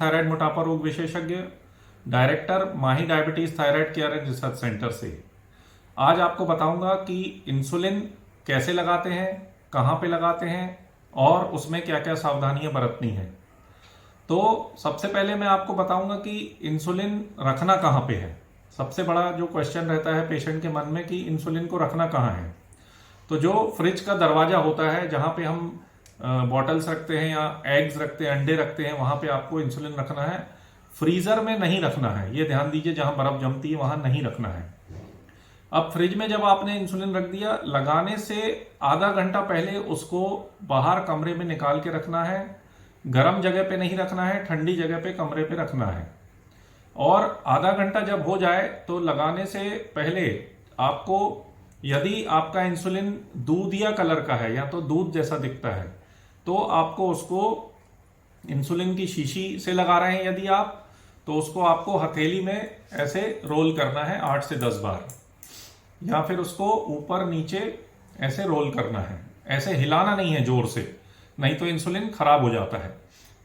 Thyroid मोटापा रोग विशेषज्ञ, director Mahi diabetes thyroid care and research centre से। आज आपको बताऊंगा कि इंसुलिन कैसे लगाते हैं, कहाँ पे लगाते हैं और उसमें क्या क्या सावधानियां बरतनी है। तो सबसे पहले मैं आपको बताऊंगा कि इंसुलिन रखना कहाँ पे है। सबसे बड़ा जो क्वेश्चन रहता है पेशेंट के मन में कि इंसुलिन को रखना कहाँ है। तो जो फ्रिज का दरवाजा होता है, जहाँ पे हम बॉटल्स रखते हैं या एग्स रखते हैं, अंडे रखते हैं, वहां पे आपको इंसुलिन रखना है। फ्रीजर में नहीं रखना है, ये ध्यान दीजिए। जहां बर्फ जमती है वहां नहीं रखना है। अब फ्रिज में जब आपने इंसुलिन रख दिया, लगाने से आधा घंटा पहले उसको बाहर कमरे में निकाल के रखना है। गर्म जगह पे नहीं रखना है, ठंडी जगह पे कमरे पे रखना है। और आधा घंटा जब हो जाए तो लगाने से पहले आपको, यदि आपका इंसुलिन दूधिया कलर का है या तो दूध जैसा दिखता है, तो आपको उसको इंसुलिन की शीशी से लगा रहे हैं यदि आप, तो उसको आपको हथेली में ऐसे रोल करना है 8 से 10 बार, या फिर उसको ऊपर नीचे ऐसे रोल करना है। ऐसे हिलाना नहीं है जोर से, नहीं तो इंसुलिन खराब हो जाता है।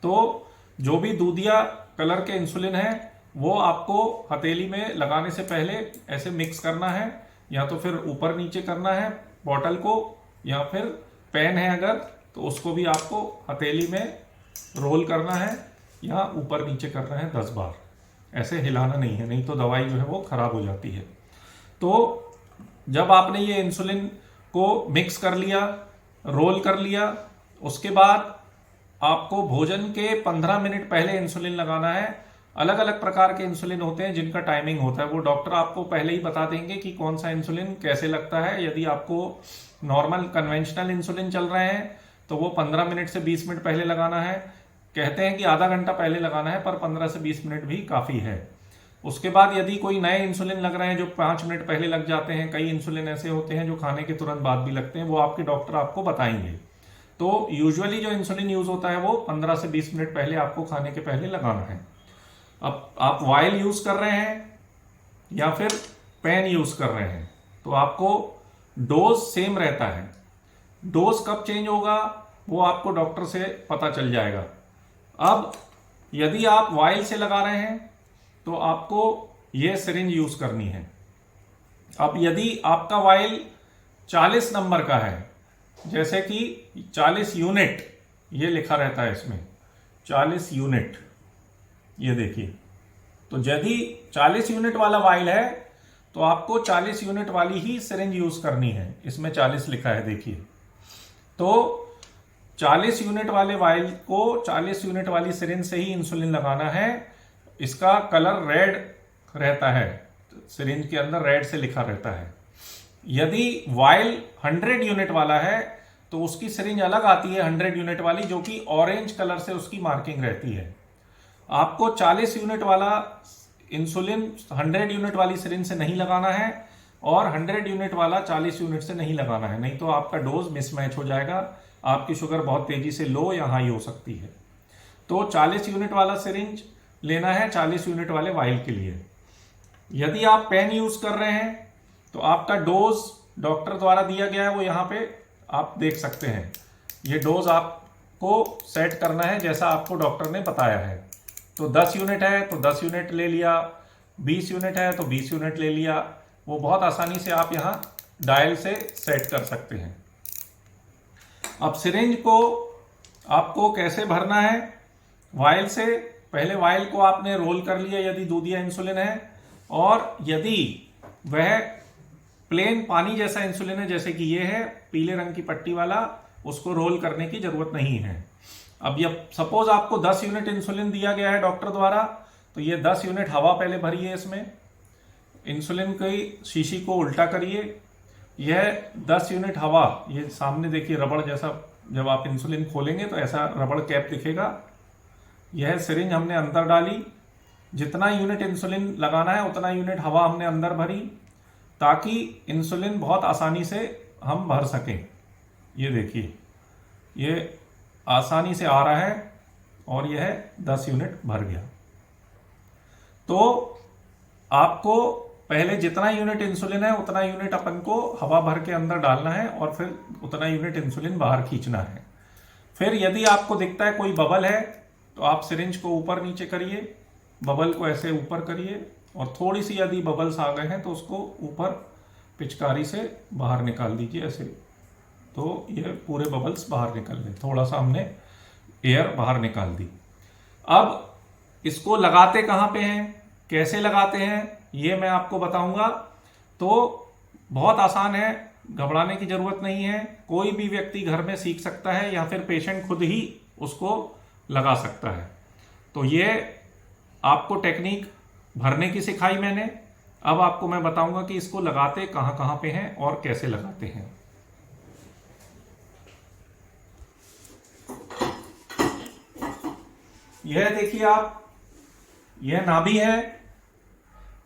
तो जो भी दूधिया कलर के इंसुलिन है वो आपको हथेली में लगाने से पहले ऐसे मिक्स करना है, या तो फिर ऊपर नीचे करना है बॉटल को, या फिर पेन है अगर तो उसको भी आपको हथेली में रोल करना है या ऊपर नीचे करना है 10 बार। ऐसे हिलाना नहीं है, नहीं तो दवाई जो है वो खराब हो जाती है। तो जब आपने ये इंसुलिन को मिक्स कर लिया, रोल कर लिया, उसके बाद आपको भोजन के 15 मिनट पहले इंसुलिन लगाना है। अलग अलग प्रकार के इंसुलिन होते हैं जिनका टाइमिंग होता है, वो डॉक्टर आपको पहले ही बता देंगे कि कौन सा इंसुलिन कैसे लगता है। यदि आपको नॉर्मल कन्वेंशनल इंसुलिन चल रहे हैं तो वो 15 मिनट से 20 मिनट पहले लगाना है। कहते हैं कि आधा घंटा पहले लगाना है, पर 15 से 20 मिनट भी काफ़ी है। उसके बाद यदि कोई नए इंसुलिन लग रहे हैं जो 5 मिनट पहले लग जाते हैं, कई इंसुलिन ऐसे होते हैं जो खाने के तुरंत बाद भी लगते हैं, वो आपके डॉक्टर आपको बताएंगे। तो यूजुअली जो इंसुलिन यूज होता है वो 15 से 20 मिनट पहले आपको खाने के पहले लगाना है। अब आप वायल यूज कर रहे हैं या फिर पेन यूज कर रहे हैं, तो आपको डोज सेम रहता है। डोज कब चेंज होगा वो आपको डॉक्टर से पता चल जाएगा। अब यदि आप वायल से लगा रहे हैं तो आपको यह सिरिंज यूज करनी है। अब यदि आपका वायल 40 नंबर का है, जैसे कि 40 यूनिट ये लिखा रहता है इसमें, 40 यूनिट, ये देखिए। तो यदि 40 यूनिट वाला वाइल है तो आपको 40 यूनिट वाली ही सिरिंज यूज करनी है। इसमें 40 लिखा है, देखिए। तो 40 यूनिट वाले वाइल को 40 यूनिट वाली सिरिंज से ही इंसुलिन लगाना है। इसका कलर रेड रहता है, सिरिंज के अंदर रेड से लिखा रहता है। यदि वाइल 100 यूनिट वाला है तो उसकी सिरिंज अलग आती है, 100 यूनिट वाली, जो कि ऑरेंज कलर से उसकी मार्किंग रहती है। आपको 40 यूनिट वाला इंसुलिन 100 यूनिट वाली सिरिंज से नहीं लगाना है, और 100 यूनिट वाला 40 यूनिट से नहीं लगाना है, नहीं तो आपका डोज मिसमैच हो जाएगा। आपकी शुगर बहुत तेजी से लो या हाई हो सकती है। तो 40 यूनिट वाला सिरिंज लेना है 40 यूनिट वाले वाइल के लिए। यदि आप पेन यूज कर रहे हैं तो आपका डोज डॉक्टर द्वारा दिया गया है, वो यहाँ पे आप देख सकते हैं। ये डोज आपको सेट करना है जैसा आपको डॉक्टर ने बताया है। तो 10 यूनिट है तो 10 यूनिट ले लिया, 20 यूनिट है तो 20 यूनिट ले लिया। वो बहुत आसानी से आप यहाँ डायल से सेट कर सकते हैं। अब सिरिंज को आपको कैसे भरना है, वायल से पहले वायल को आपने रोल कर लिया यदि दूधिया इंसुलिन है, और यदि वह प्लेन पानी जैसा इंसुलिन है जैसे कि ये है पीले रंग की पट्टी वाला, उसको रोल करने की जरूरत नहीं है। अब ये सपोज आपको 10 यूनिट इंसुलिन दिया गया है डॉक्टर द्वारा, तो ये 10 यूनिट हवा पहले भरिए। इसमें इंसुलिन की शीशी को उल्टा करिए, यह 10 यूनिट हवा, ये सामने देखिए रबड़ जैसा, जब आप इंसुलिन खोलेंगे तो ऐसा रबड़ कैप दिखेगा। यह सिरिंज हमने अंदर डाली, जितना यूनिट इंसुलिन लगाना है उतना यूनिट हवा हमने अंदर भरी, ताकि इंसुलिन बहुत आसानी से हम भर सकें। ये देखिए, ये आसानी से आ रहा है और यह 10 यूनिट भर गया। तो आपको पहले जितना यूनिट इंसुलिन है उतना यूनिट अपन को हवा भर के अंदर डालना है, और फिर उतना यूनिट इंसुलिन बाहर खींचना है। फिर यदि आपको दिखता है कोई बबल है तो आप सिरिंज को ऊपर नीचे करिए, बबल को ऐसे ऊपर करिए और थोड़ी सी यदि बबल्स आ गए हैं तो उसको ऊपर पिचकारी से बाहर निकाल दीजिए ऐसे, तो ये पूरे बबल्स बाहर निकल गए, थोड़ा सा हमने एयर बाहर निकाल दी। अब इसको लगाते कहाँ पे हैं, कैसे लगाते हैं, ये मैं आपको बताऊंगा। तो बहुत आसान है, घबराने की जरूरत नहीं है, कोई भी व्यक्ति घर में सीख सकता है या फिर पेशेंट खुद ही उसको लगा सकता है। तो ये आपको टेक्निक भरने की सिखाई मैंने, अब आपको मैं बताऊंगा कि इसको लगाते कहाँ कहाँ पे हैं और कैसे लगाते हैं। यह देखिए आप, यह नाभि है,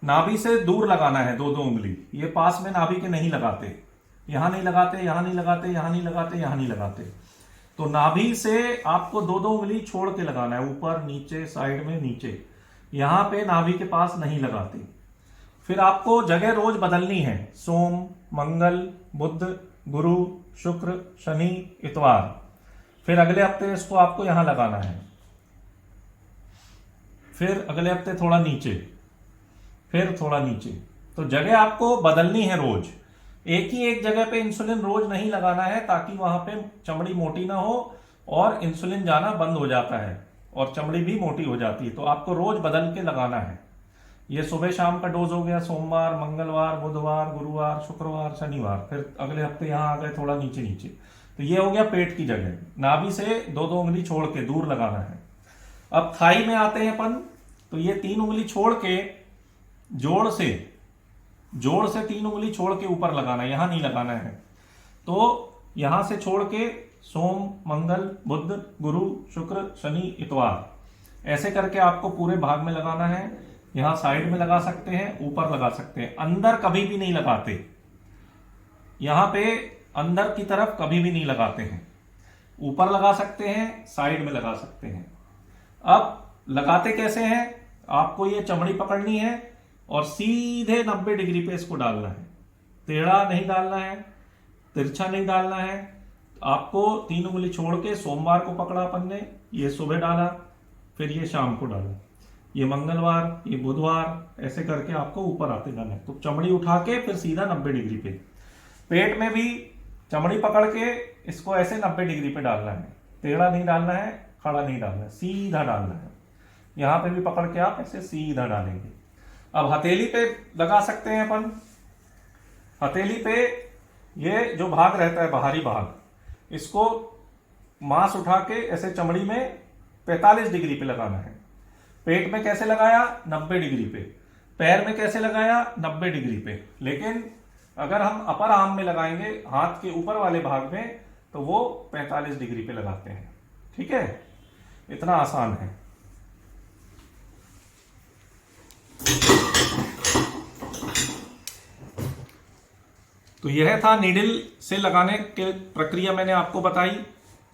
नाभि से दूर लगाना है दो दो उंगली, ये पास में नाभि के नहीं लगाते, यहां नहीं लगाते, यहां नहीं लगाते, यहां नहीं लगाते, यहां नहीं लगाते। तो नाभि से आपको दो दो उंगली छोड़ के लगाना है, ऊपर नीचे साइड में नीचे, यहां पे नाभि के पास नहीं लगाते। फिर आपको जगह रोज बदलनी है, सोम, मंगल, बुध, गुरु, शुक्र, शनि, इतवार। फिर अगले हफ्ते इसको आपको यहां लगाना है, फिर अगले हफ्ते थोड़ा नीचे, फिर थोड़ा नीचे। तो जगह आपको बदलनी है रोज, एक ही एक जगह पे इंसुलिन रोज नहीं लगाना है, ताकि वहां पे चमड़ी मोटी ना हो और इंसुलिन जाना बंद हो जाता है और चमड़ी भी मोटी हो जाती है। तो आपको रोज बदल के लगाना है। ये सुबह शाम का डोज हो गया, सोमवार, मंगलवार, बुधवार, गुरुवार, शुक्रवार, शनिवार, फिर अगले हफ्ते यहां आ गए थोड़ा नीचे नीचे। तो ये हो गया पेट की जगह, नाभि से दो दो उंगली छोड़ के दूर लगाना है। अब थाई में आते हैं अपन, तो ये तीन उंगली छोड़ के जोड़ से तीन उंगली छोड़ के ऊपर लगाना है, यहां नहीं लगाना है। तो यहां से छोड़ के सोम, मंगल, बुध, गुरु, शुक्र, शनि, इतवार, ऐसे करके आपको पूरे भाग में लगाना है। यहां साइड में लगा सकते हैं, ऊपर लगा सकते हैं, अंदर कभी भी नहीं लगाते, यहां पे अंदर की तरफ कभी भी नहीं लगाते हैं। ऊपर लगा सकते हैं, साइड में लगा सकते हैं। अब लगाते कैसे हैं, आपको ये चमड़ी पकड़नी है और सीधे 90 डिग्री पे इसको डालना है, टेढ़ा नहीं डालना है, तिरछा नहीं डालना है। आपको तीन उंगली छोड़ के सोमवार को पकड़ा अपन ने, ये सुबह डाला, फिर ये शाम को डाला, ये मंगलवार, ये बुधवार, ऐसे करके आपको ऊपर आते जाना है। तो चमड़ी उठा के फिर सीधा 90 डिग्री पे, पेट में भी चमड़ी पकड़ के इसको ऐसे 90 डिग्री पे डालना है, टेढ़ा नहीं डालना है, खड़ा नहीं डालना है, सीधा डालना है। यहां पे भी पकड़ के आप ऐसे सीधा डालेंगे। अब हथेली पे लगा सकते हैं अपन, हथेली पे ये जो भाग रहता है बाहरी भाग, इसको मांस उठा के ऐसे चमड़ी में 45 डिग्री पे लगाना है। पेट में कैसे लगाया, 90 डिग्री पे। पैर में कैसे लगाया, 90 डिग्री पे। लेकिन अगर हम अपर आर्म में लगाएंगे, हाथ के ऊपर वाले भाग में, तो वो 45 डिग्री पे लगाते हैं। ठीक है, इतना आसान है। तो यह था नीडल से लगाने के प्रक्रिया, मैंने आपको बताई।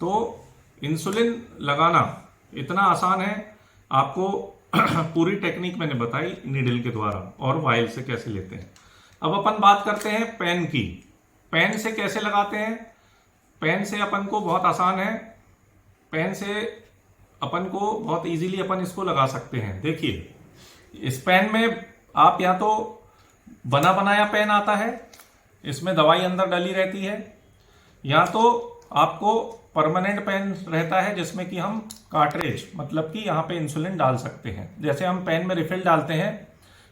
तो इंसुलिन लगाना इतना आसान है, आपको पूरी टेक्निक मैंने बताई नीडल के द्वारा, और वायल से कैसे लेते हैं। अब अपन बात करते हैं पेन की। पेन से कैसे लगाते हैं। पेन से अपन को बहुत आसान है, पेन से अपन को बहुत इजीली अपन इसको लगा सकते हैं। देखिए, इस पेन में आप या तो बना बनाया पेन आता है, इसमें दवाई अंदर डली रहती है, या तो आपको परमानेंट पेन रहता है जिसमें कि हम कार्ट्रिज, मतलब कि यहाँ पे इंसुलिन डाल सकते हैं। जैसे हम पेन में रिफिल डालते हैं,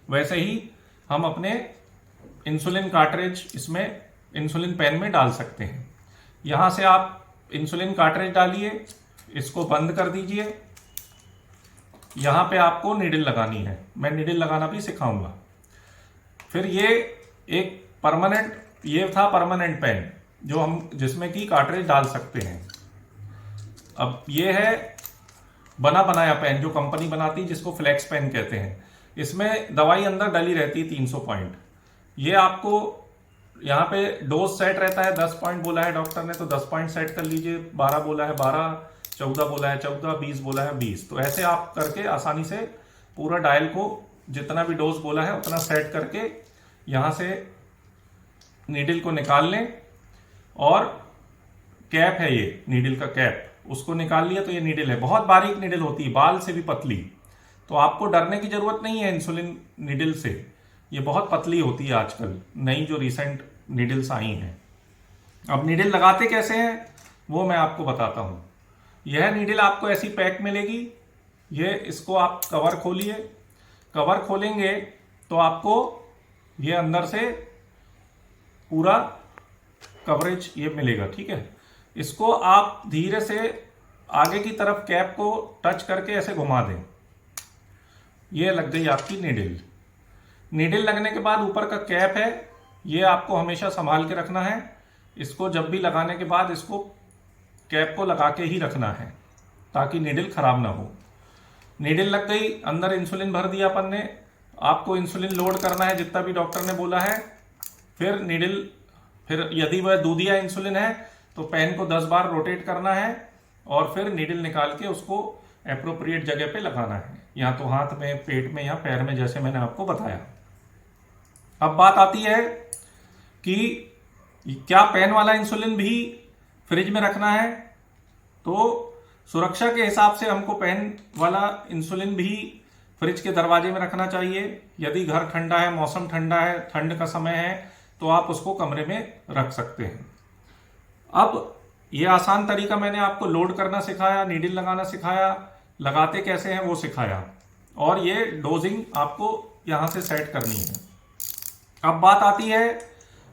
वैसे ही हम अपने इंसुलिन कार्ट्रिज इसमें इंसुलिन पेन में डाल सकते हैं। यहाँ से आप इंसुलिन कार्ट्रिज डालिए, इसको बंद कर दीजिए। यहाँ पे आपको नीडल लगानी है, मैं नीडल लगाना भी सिखाऊंगा। फिर ये एक परमानेंट, ये था परमानेंट पेन जो हम जिसमें कि कार्ट्रिज डाल सकते हैं। अब ये है बना बनाया पेन जो कंपनी बनाती है, जिसको फ्लेक्स पेन कहते हैं। इसमें दवाई अंदर डली रहती है 300 पॉइंट। ये आपको यहाँ पे डोज सेट रहता है, 10 पॉइंट बोला है डॉक्टर ने तो 10 पॉइंट सेट कर लीजिए, 12 बोला है 12, 14 बोला है 14, 20 बोला है 20। तो ऐसे आप करके आसानी से पूरा डायल को जितना भी डोज बोला है उतना सेट करके यहाँ से नीडल को निकाल लें। और कैप है, ये नीडल का कैप, उसको निकाल लिया तो ये नीडल है, बहुत बारीक नीडल होती है, बाल से भी पतली। तो आपको डरने की जरूरत नहीं है इंसुलिन नीडल से, ये बहुत पतली होती है आजकल नई जो रिसेंट नीडल्स आई हैं। अब नीडल लगाते कैसे हैं वो मैं आपको बताता हूँ। यह नीडल आपको ऐसी पैक मिलेगी, ये इसको आप कवर खोलिए, कवर खोलेंगे तो आपको ये अंदर से पूरा कवरेज ये मिलेगा, ठीक है। इसको आप धीरे से आगे की तरफ कैप को टच करके ऐसे घुमा दें, ये लग गई आपकी नीडल। नीडल लगने के बाद ऊपर का कैप है, ये आपको हमेशा संभाल के रखना है। इसको जब भी लगाने के बाद इसको कैप को लगा के ही रखना है ताकि नीडल खराब ना हो। नीडल लग गई, अंदर इंसुलिन भर दिया अपन ने, आपको इंसुलिन लोड करना है जितना भी डॉक्टर ने बोला है। फिर नीडल, फिर यदि वह दूधिया इंसुलिन है तो पेन को 10 बार रोटेट करना है और फिर नीडल निकाल के उसको एप्रोप्रिएट जगह पे लगाना है, या तो हाथ में, पेट में या पैर में, जैसे मैंने आपको बताया। अब बात आती है कि क्या पेन वाला इंसुलिन भी फ्रिज में रखना है। तो सुरक्षा के हिसाब से हमको पेन वाला इंसुलिन भी फ्रिज के दरवाजे में रखना चाहिए। यदि घर ठंडा है, मौसम ठंडा है, ठंड का समय है, तो आप उसको कमरे में रख सकते हैं। अब ये आसान तरीका मैंने आपको लोड करना सिखाया, नीडल लगाना सिखाया, लगाते कैसे हैं वो सिखाया, और ये डोजिंग आपको यहां से सेट करनी है। अब बात आती है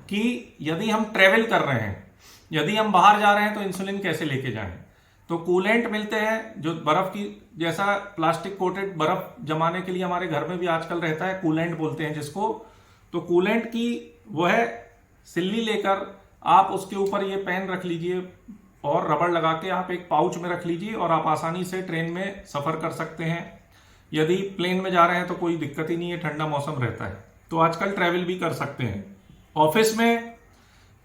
कि यदि हम ट्रेवल कर रहे हैं, यदि हम बाहर जा रहे हैं तो इंसुलिन कैसे लेके जाएं। तो कूलेंट मिलते हैं जो बर्फ की जैसा प्लास्टिक कोटेड बर्फ जमाने के लिए हमारे घर में भी आजकल रहता है, कूलेंट बोलते हैं जिसको। तो कूलेंट की वो है सिल्ली लेकर आप उसके ऊपर ये पेन रख लीजिए और रबड़ लगा के आप एक पाउच में रख लीजिए और आप आसानी से ट्रेन में सफर कर सकते हैं। यदि प्लेन में जा रहे हैं तो कोई दिक्कत ही नहीं है, ठंडा मौसम रहता है, तो आजकल ट्रैवल भी कर सकते हैं। ऑफिस में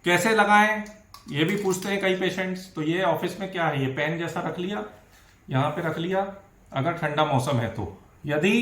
कैसे लगाएं ये भी पूछते हैं कई पेशेंट्स। तो ये ऑफिस में क्या है, ये पेन जैसा रख लिया, यहाँ पे रख लिया, अगर ठंडा मौसम है तो। यदि